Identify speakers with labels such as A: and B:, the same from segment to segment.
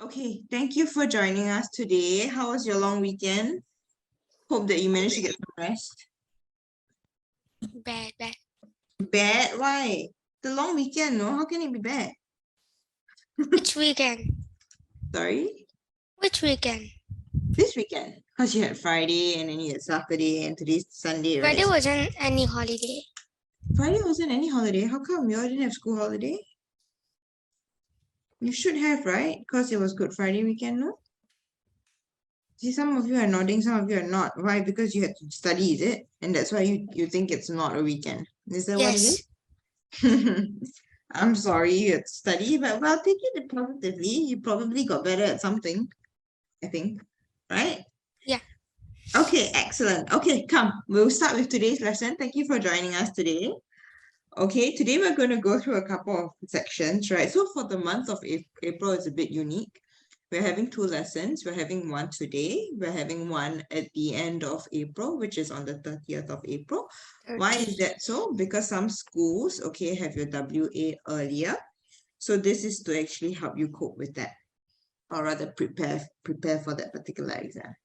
A: Okay, thank you for joining us today. How was your long weekend? Hope that you managed to get some rest.
B: Bad.
A: Bad? Why? The long weekend, no? How can it be bad?
B: Which weekend?
A: Sorry?
B: Which weekend?
A: This weekend. Because you had Friday and then you had Saturday and today's Sunday, right?
B: Friday wasn't any holiday.
A: Friday wasn't any holiday. How come you all didn't have school holiday? You should have, right? Because it was Good Friday weekend, no? See, some of you are nodding, some of you are not. Why? Because you had to study, is it? And that's why you think it's not a weekend. Is that what it is?
B: Yes.
A: I'm sorry you had to study, but well, take it positively. You probably got better at something, I think. Right?
B: Yeah.
A: Okay, excellent. Okay, come. We'll start with today's lesson. Thank you for joining us today. Okay, today we're going to go through a couple of sections, right? So for the month of April, it's a bit unique. We're having two lessons. We're having one today. We're having one at the end of April, which is on the 30th of April. Why is that so? Because some schools, okay, have your WA earlier. So this is to actually help you cope with that, or rather prepare for that particular exam.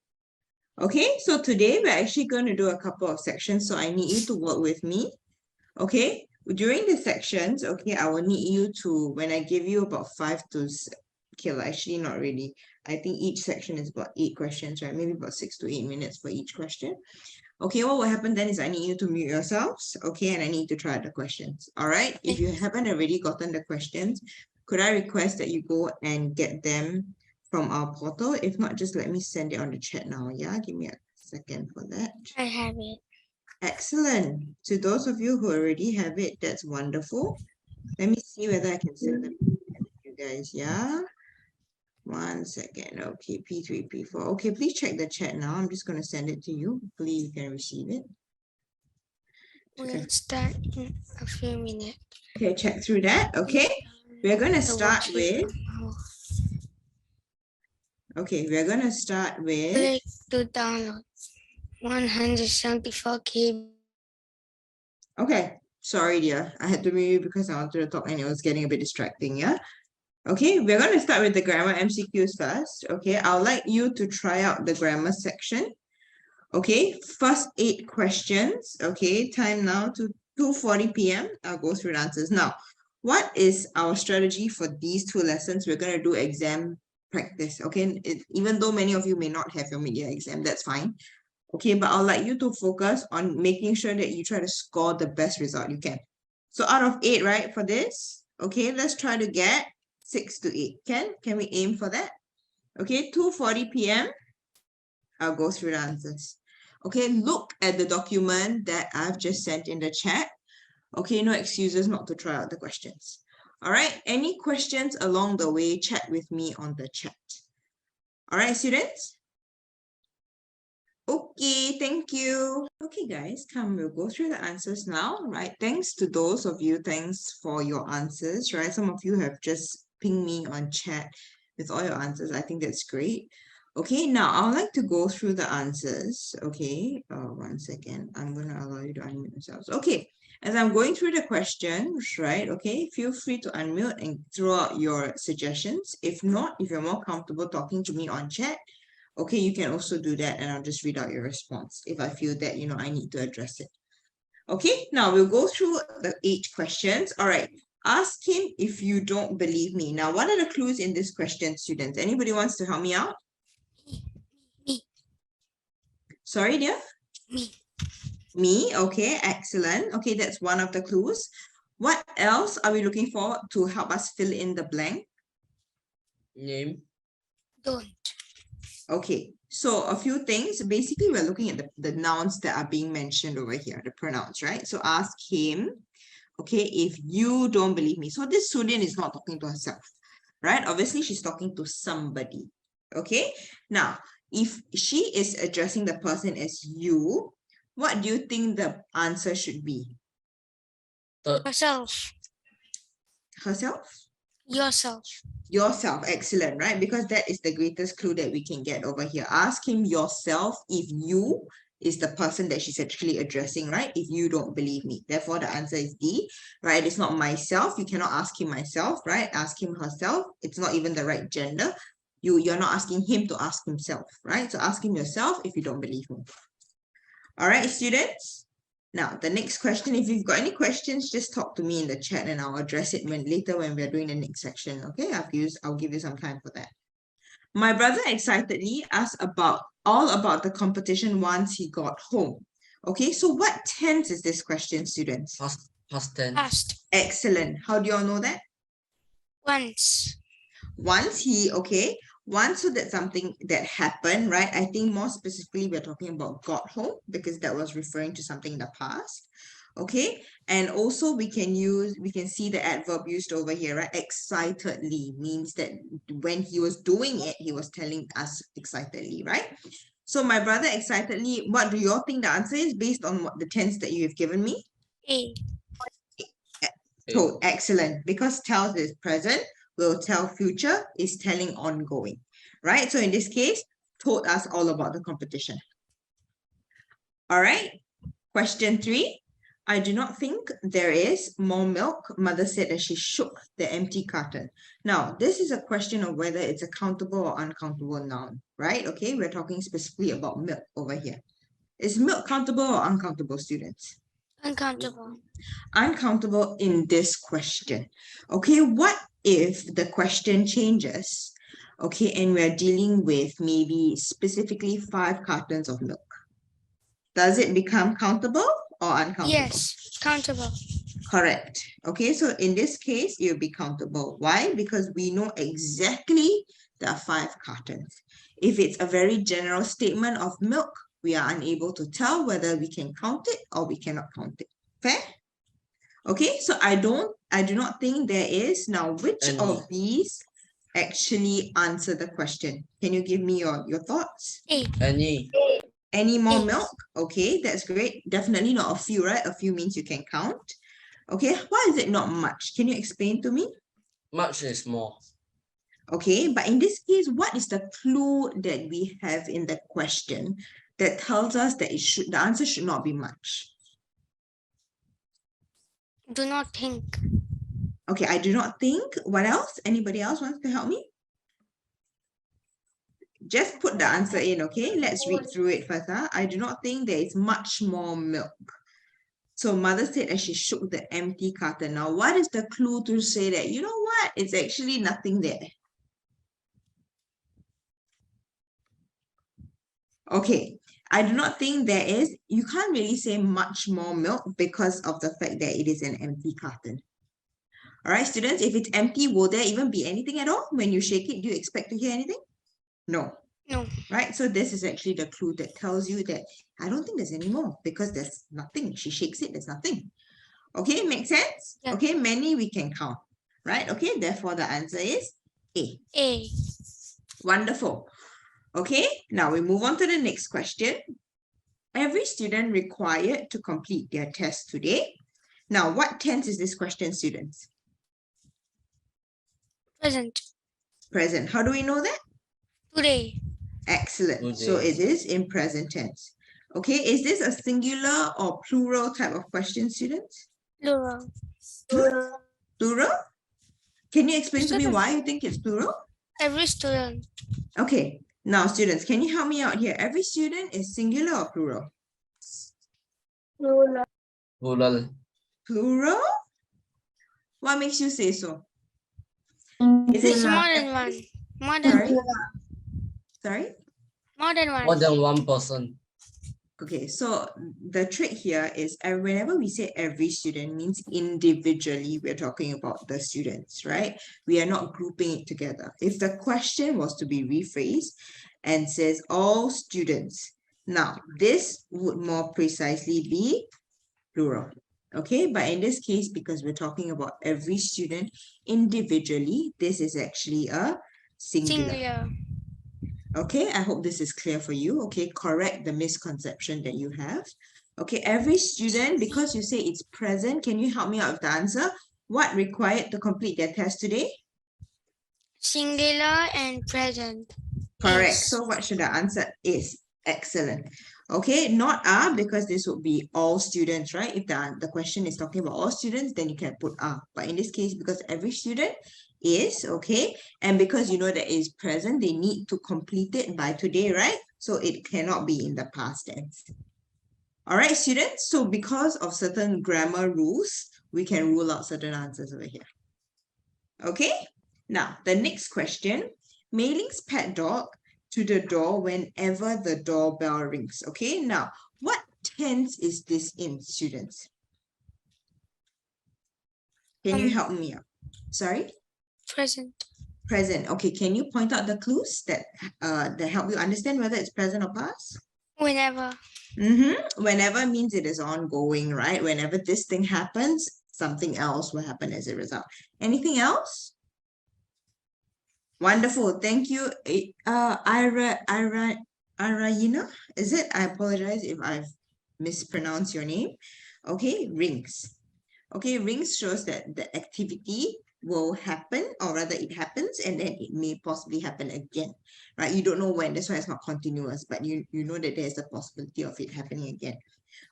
A: Okay, so today we're actually going to do a couple of sections. So I need you to work with me. Okay, during the sections, okay, I will need you to, when I give you about 5 to, okay, well, actually not really. I think each section is about 8 questions, right? Maybe about 6 to 8 minutes for each question. Okay, what will happen then is I need you to mute yourselves, okay, and I need to try the questions. All right, if you haven't already gotten the questions, could I request that you go and get them from our portal? If not, just let me send it on the chat now. Yeah, give me a second for that.
B: I have it.
A: Excellent. To those of you who already have it, that's wonderful. Let me see whether I can send them to you guys. Yeah. 1 second. Okay, P3, P4. Okay, please check the chat now. I'm just going to send it to you. Hopefully you can receive it.
B: We'll start in a few minutes.
A: Okay, check through that. Okay, we're going to start with. Okay, we're going to start with.
B: Click to download 174 KB.
A: Okay, sorry, dear. I had to mute you because I wanted to talk and it was getting a bit distracting. Yeah. Okay, we're going to start with the grammar MCQs first. Okay, I would like you to try out the grammar section. Okay, first 8 questions. Okay, time now to 2:40 p.m. I'll go through the answers. Now, what is our strategy for these 2 lessons? We're going to do exam practice. Okay, even though many of you may not have your mid-year exam, that's fine. Okay, but I'd like you to focus on making sure that you try to score the best result you can. So out of 8, right, for this, okay, let's try to get 6 to 8. Can we aim for that? Okay, 2:40 p.m. I'll go through the answers. Okay, look at the document that I've just sent in the chat. Okay, no excuses not to try out the questions. All right, any questions along the way, chat with me on the chat. All right, students? Okay, thank you. Okay, guys, come, we'll go through the answers now, right? Thanks to those of you, thanks for your answers, right? Some of you have just pinged me on chat with all your answers. I think that's great. Okay, now I would like to go through the answers. Okay, 1 second. I'm going to allow you to unmute yourselves. Okay, as I'm going through the questions, right? Okay, feel free to unmute and throw out your suggestions. If not, if you're more comfortable talking to me on chat, okay, you can also do that and I'll just read out your response if I feel that, I need to address it. Okay, now we'll go through the 8 questions. All right, ask him if you don't believe me. Now, what are the clues in this question, students? Anybody wants to help me out?
B: Me.
A: Sorry, dear?
B: Me.
A: Me, okay, excellent. Okay, that's one of the clues. What else are we looking for to help us fill in the blank?
C: Name.
B: Don't.
A: Okay, so a few things. Basically, we're looking at the nouns that are being mentioned over here, the pronouns, right? So ask him, okay, if you don't believe me. So this student is not talking to herself, right? Obviously, she's talking to somebody, okay? Now, if she is addressing the person as you, what do you think the answer should be?
B: Yourself.
A: Herself?
B: Yourself.
A: Yourself, excellent, right? Because that is the greatest clue that we can get over here. Ask him yourself if you is the person that she's actually addressing, right? If you don't believe me. Therefore, the answer is D, right? It's not myself. You cannot ask him myself, right? Ask him herself. It's not even the right gender. You're not asking him to ask himself, right? So ask him yourself if you don't believe me. All right, students. Now, the next question, if you've got any questions, just talk to me in the chat and I'll address it later when we're doing the next section. Okay, I'll give you some time for that. My brother excitedly asked all about the competition once he got home. Okay, so what tense is this question, students?
C: Past tense.
B: Past.
A: Excellent. How do you all know that?
B: Once.
A: Once, so that's something that happened, right? I think more specifically, we're talking about got home because that was referring to something in the past. Okay, and also we can see the adverb used over here, right? Excitedly means that when he was doing it, he was telling us excitedly, right? So my brother excitedly, what do you all think the answer is based on what the tense that you have given me?
B: A.
A: So excellent, because tells is present, will tell future is telling ongoing, right? So in this case, told us all about the competition. All right, question 3. I do not think there is more milk, mother said as she shook the empty carton. Now, this is a question of whether it's a countable or uncountable noun, right? Okay, we're talking specifically about milk over here. Is milk countable or uncountable, students?
B: Uncountable.
A: Uncountable in this question. Okay, what if the question changes? Okay, and we're dealing with maybe specifically 5 cartons of milk. Does it become countable or uncountable?
B: Yes, countable.
A: Correct. Okay, so in this case, it'll be countable. Why? Because we know exactly there are 5 cartons. If it's a very general statement of milk, we are unable to tell whether we can count it or we cannot count it. Fair? Okay, so I do not think there is. Now, which of these actually answer the question? Can you give me your thoughts?
B: A.
A: Any more
B: A.
A: milk? Okay, that's great. Definitely not a few, right? A few means you can count. Okay, why is it not much? Can you explain to me?
C: Much is more.
A: Okay, but in this case, what is the clue that we have in the question that tells us that the answer should not be much?
B: Do not think.
A: Okay, I do not think. What else? Anybody else wants to help me? Just put the answer in, okay? Let's read through it first. I do not think there is much more milk. So mother said as she shook the empty carton. Now, what is the clue to say that, you know what? It's actually nothing there. Okay, I do not think there is. You can't really say much more milk because of the fact that it is an empty carton. All right, students, if it's empty, will there even be anything at all? When you shake it, do you expect to hear anything? No.
B: No.
A: Right, so this is actually the clue that tells you that I don't think there's any more because there's nothing. She shakes it, there's nothing. Okay, make sense?
B: Yeah.
A: Okay, many we can count, right? Okay, therefore the answer is A.
B: A.
A: Wonderful. Okay, now we move on to the next question. Every student required to complete their test today. Now, what tense is this question, students?
B: Present.
A: Present. How do we know that?
B: Today.
A: Excellent.
C: Today.
A: So it is in present tense. Okay, is this a singular or plural type of question, students?
B: Plural.
A: Plural? Can you explain to me
B: Student.
A: why you think it's plural?
B: Every student.
A: Okay, now students, can you help me out here? Every student is singular or plural?
C: Plural.
A: Plural? What makes you say so? Is
B: It's
A: it
B: more than one. More than
A: Sorry? Sorry?
B: More than one.
C: More than one person.
A: Okay, so the trick here is whenever we say every student means individually, we're talking about the students, right? We are not grouping it together. If the question was to be rephrased and says all students, now this would more precisely be plural. Okay, but in this case, because we're talking about every student individually, this is actually a singular.
B: Singular.
A: Okay, I hope this is clear for you. Okay, correct the misconception that you have. Okay, every student, because you say it's present, can you help me out with the answer? What required to complete their test today?
B: Singular and present.
A: Correct.
B: Is.
A: So what should the answer is? Excellent. Okay, not are, because this would be all students, right? If the question is talking about all students, then you can put are. But in this case, because every student, is, okay? And because you know that is present, they need to complete it by today, right? So it cannot be in the past tense. All right, students. So because of certain grammar rules, we can rule out certain answers over here. Okay, now the next question. Mailing's pet dog to the door whenever the doorbell rings. Okay, now what tense is this in, students? Can you help me out? Sorry?
B: Present.
A: Present. Okay, can you point out the clues that help you understand whether it's present or past?
B: Whenever.
A: Whenever means it is ongoing, right? Whenever this thing happens, something else will happen as a result. Anything else? Wonderful. Thank you. Arayina, is it? I apologize if I've mispronounced your name. Okay, rings. Okay, rings shows that the activity will happen, or rather it happens, and then it may possibly happen again, right? You don't know when, that's why it's not continuous, but you know that there's a possibility of it happening again.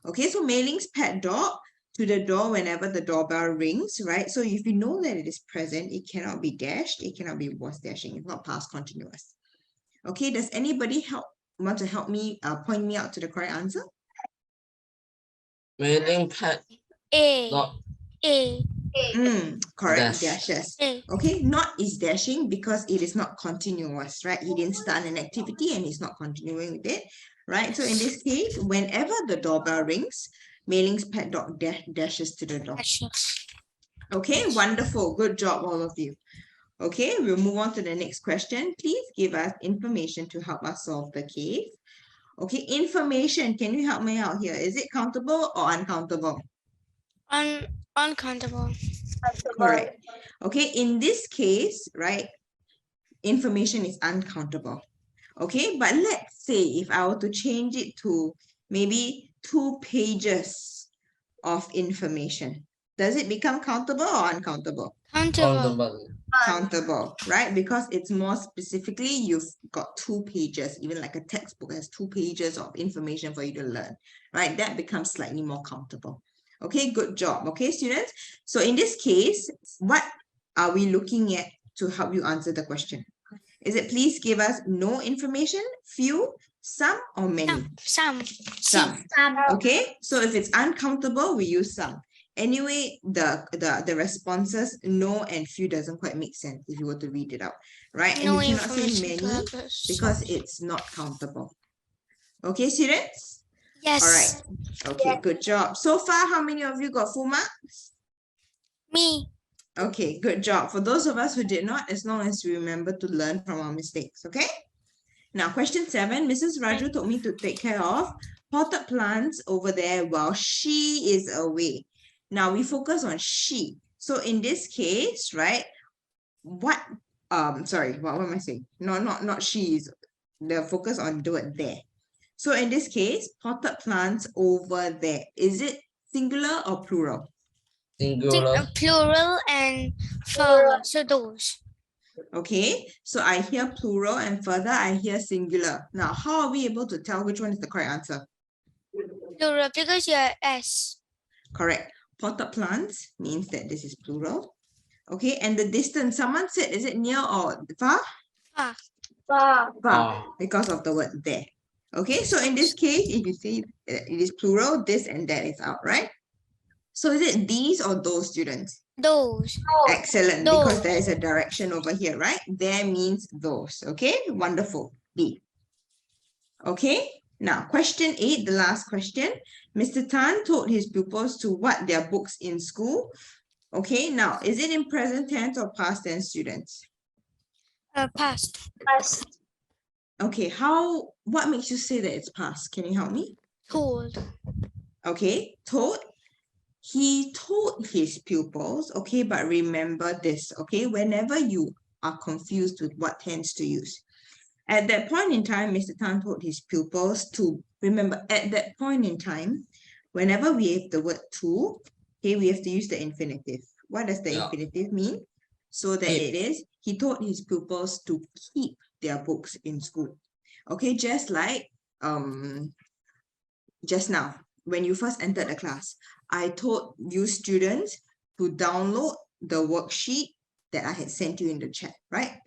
A: Okay, so Mailing's pet dog to the door whenever the doorbell rings, right? So if you know that it is present, it cannot be dashed, it cannot be was dashing, it's not past continuous. Okay, does anybody want to help me point me out to the correct answer?
C: Mailing pet
B: A.
C: dog
B: A.
A: Correct,
C: dash.
A: dashes.
B: A.
A: Okay, not is dashing because it is not continuous, right? He didn't start an activity and he's not continuing with it, right? So in this case, whenever the doorbell rings, Mailing's pet dog dashes to the door.
B: Ashes.
A: Okay, wonderful. Good job, all of you. Okay, we'll move on to the next question. Please give us information to help us solve the case. Okay, information. Can you help me out here? Is it countable or uncountable?
B: Uncountable.
A: Correct. Okay, in this case, right, information is uncountable. Okay, but let's say if I were to change it to maybe 2 pages of information, does it become countable or uncountable?
B: Countable.
A: Countable, right? Because it's more specifically, you've got 2 pages, even like a textbook has 2 pages of information for you to learn, right? That becomes slightly more countable. Okay, good job. Okay, students. So in this case, what are we looking at to help you answer the question? Is it please give us no information, few, some, or many?
B: Some.
A: Some. Okay, so if it's uncountable, we use some. Anyway, the responses no and few doesn't quite make sense if you were to read it out, right? And
B: No
A: you cannot say
B: information to
A: many
B: help us
A: because
B: solve.
A: it's not countable. Okay, students?
B: Yes.
A: All right. Okay, good job. So far, how many of you got full marks?
B: Me.
A: Okay, good job. For those of us who did not, as long as we remember to learn from our mistakes, okay? Now, question 7, Mrs. Raju told me to take care of potted plants over there while she is away. Now, we focus on she. So in this case, right, what am I saying? No, not she is. The focus on the word there. So in this case, potted plants over there. Is it singular or plural?
C: Singular.
B: Plural and flower. So those.
A: Okay, so I hear plural and further I hear singular. Now, how are we able to tell which one is the correct answer?
B: Plural because you're S.
A: Correct. Potted plants means that this is plural. Okay, and the distance, someone said, is it near or far?
B: Far.
A: Far, because of the word there. Okay, so in this case, if you see it is plural, this and that is out, right? So is it these or those, students?
B: Those.
A: Excellent, because there is a direction over here, right? There means those. Okay, wonderful. B. Okay, now question 8, the last question. Mr. Tan told his pupils to what their books in school. Okay, now is it in present tense or past tense, students?
B: Past.
A: Okay, what makes you say that it's past? Can you help me?
B: Told.
A: Okay, told. He told his pupils, okay, but remember this, okay, whenever you are confused with what tense to use. At that point in time, Mr. Tan told his pupils to remember at that point in time, whenever we have the word to, okay, we have to use the infinitive. What does the infinitive mean? So that it is, he told his pupils to keep their books in school. Okay, just like just now, when you first entered the class, I told you students to download the worksheet that I had sent you in the chat, right?